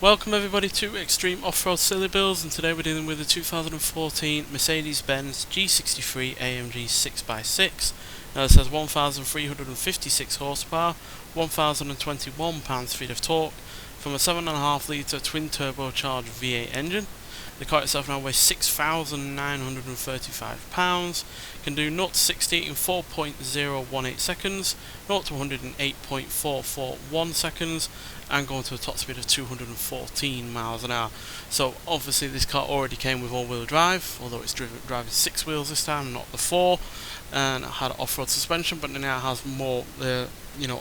Welcome everybody to Extreme Off-Road Silly Builds, and today we're dealing with the 2014 Mercedes-Benz G63 AMG 6x6. Now this has 1,356 horsepower, 1,021 pounds-feet of torque from a 7.5 litre twin turbocharged V8 engine. The car itself now weighs 6,935 pounds, can do 0 to 60 in 4.018 seconds, 0 to 100 in 8.441 seconds, and going to a top speed of 214 miles an hour. So obviously this car already came with all-wheel drive, although it's driving 6 wheels this time, not the 4, and it had off-road suspension, but now has more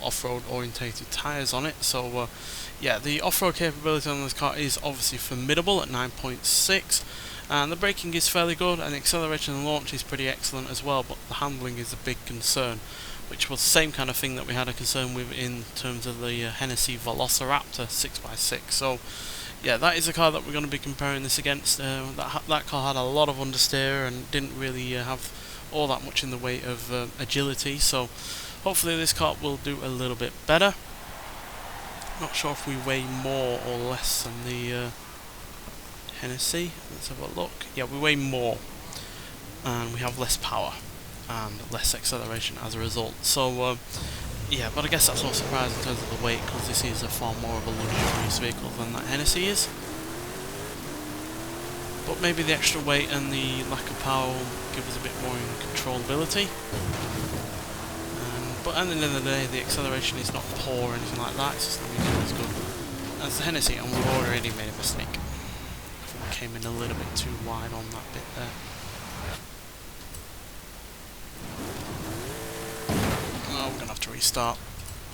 off-road orientated tyres on it. So yeah, the off-road capability on this car is obviously formidable at 9.6, and the braking is fairly good, and the acceleration and launch is pretty excellent as well, but the handling is a big concern, which was the same kind of thing that we had a concern with in terms of the Hennessey Velociraptor 6x6. So yeah, that is a car that we're going to be comparing this against. That car had a lot of understeer and didn't really have all that much in the way of agility, so hopefully this car will do a little bit better. Not sure if we weigh more or less than the Hennessey. Let's have a look. Yeah, we weigh more, and we have less power and less acceleration as a result. So yeah, but I guess that's no surprise in terms of the weight, because this is a far more of a luxurious vehicle than that Hennessey is. But maybe the extra weight and the lack of power will give us a bit more controllability. But at the end of the day, the acceleration is not poor or anything like that, it's just not really as good as the Hennessey, and we've already made a mistake. I think we came in a little bit too wide on that bit there. Oh, we're going to have to restart.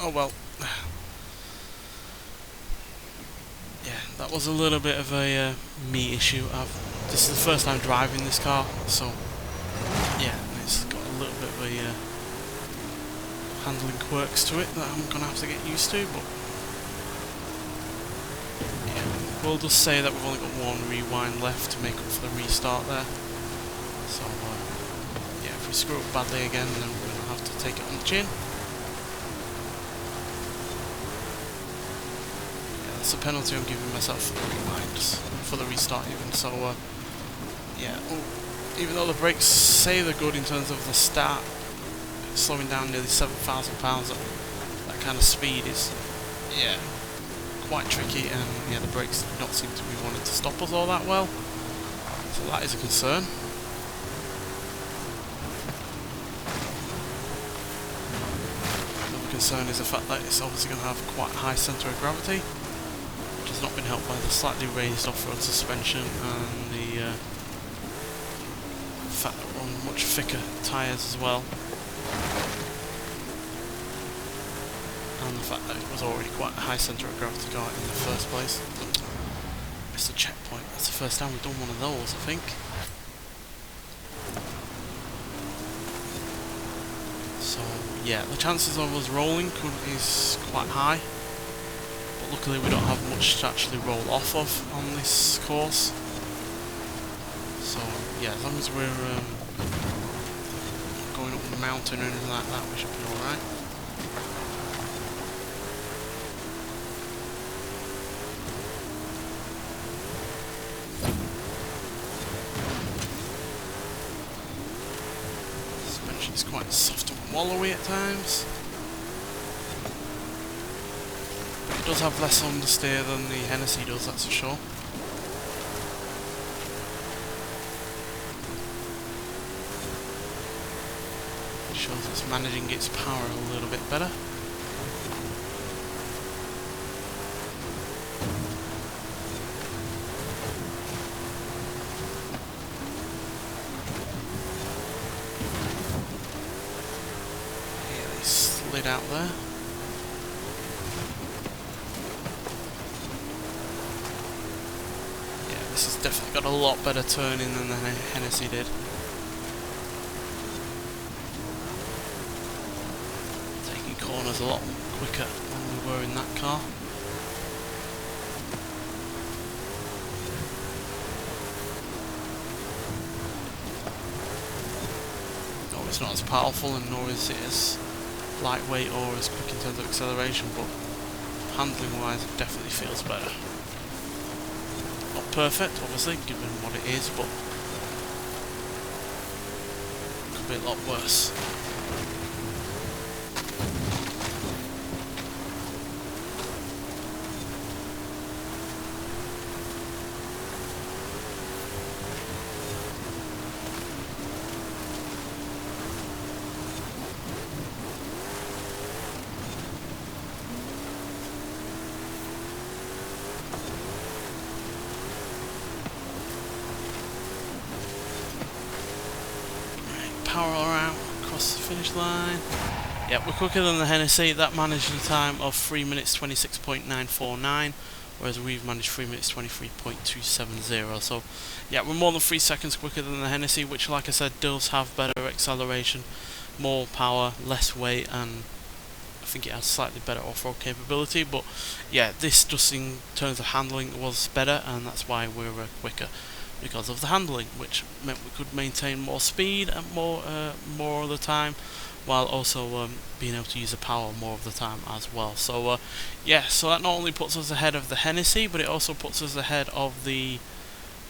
Oh well. Yeah, that was a little bit of a me issue. This is the first time driving this car, so yeah, it's got a little bit of a handling quirks to it that I'm going to have to get used to, but yeah, we'll just say that we've only got one rewind left to make up for the restart there. So yeah, if we screw up badly again, then we're going to have to take it on the chin. Yeah, that's a penalty I'm giving myself for the rewinds, for the restart even, so yeah, even though the brakes say they're good in terms of the start, slowing down nearly 7,000 pounds at that kind of speed is, yeah, quite tricky, and yeah, the brakes do not seem to be wanting to stop us all that well, so that is a concern. Another concern is the fact that it's obviously going to have quite a high centre of gravity, which has not been helped by the slightly raised off-road suspension and the fact that we're on much thicker tyres as well. And the fact that it was already quite a high centre of gravity car in the first place. Missed a checkpoint. That's the first time we've done one of those, I think. So yeah, the chances of us rolling is quite high, but luckily we don't have much to actually roll off of on this course. So yeah, as long as we're going up the mountain or anything like that, we should be alright. It's quite soft and wallowy at times, but it does have less understeer than the Hennessey does, that's for sure. It shows it's managing its power a little bit better. Slid out there. Yeah, this has definitely got a lot better turning than the Hennessey did. Taking corners a lot quicker than we were in that car. Oh, it's not as powerful, and nor is it as lightweight or as quick in terms of acceleration, but handling wise it definitely feels better. perfect, obviously, given what it is, but could be a lot worse. Power around across the finish line. Yeah, we're quicker than the Hennessey. That managed a time of 3 minutes 26.949, whereas we've managed 3 minutes 23.270. So yeah, we're more than 3 seconds quicker than the Hennessey, which, like I said, does have better acceleration, more power, less weight, and I think it has slightly better off-road capability. But yeah, this just in terms of handling was better, and that's why we're quicker, because of the handling, which meant we could maintain more speed and more of the time, while also being able to use the power more of the time as well. So yeah, so that not only puts us ahead of the Hennessey, but it also puts us ahead of the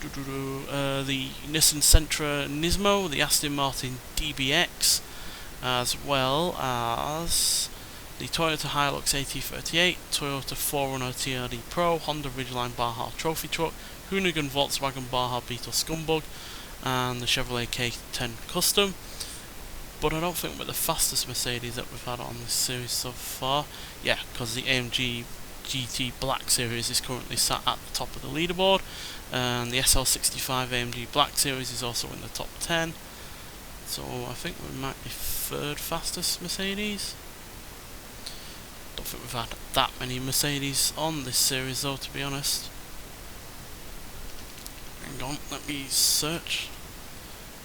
Nissan Sentra Nismo, the Aston Martin DBX, as well as the Toyota Hilux AT38, Toyota 4Runner TRD Pro, Honda Ridgeline Baja Trophy Truck, Hoonigan Volkswagen Baja Beetle Scumbug, and the Chevrolet K10 Custom. But I don't think we're the fastest Mercedes that we've had on this series so far. Yeah, because the AMG GT Black Series is currently sat at the top of the leaderboard, and the SL65 AMG Black Series is also in the top 10. So I think we might be third fastest Mercedes. Don't think we've had that many Mercedes on this series though, to be honest. Hang on, let me search.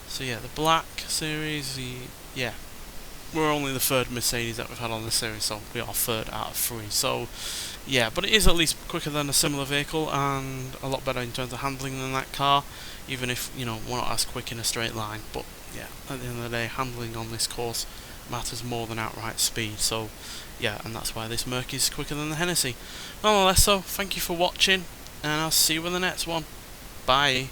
So yeah, the Black Series, yeah, we're only the third Mercedes that we've had on this series, so we are third out of 3. So yeah, but it is at least quicker than a similar vehicle, and a lot better in terms of handling than that car, even if, you know, we're not as quick in a straight line. But yeah, at the end of the day, handling on this course matters more than outright speed. So yeah, and that's why this Merc is quicker than the Hennessey. Nonetheless, so thank you for watching, and I'll see you in the next one. Bye.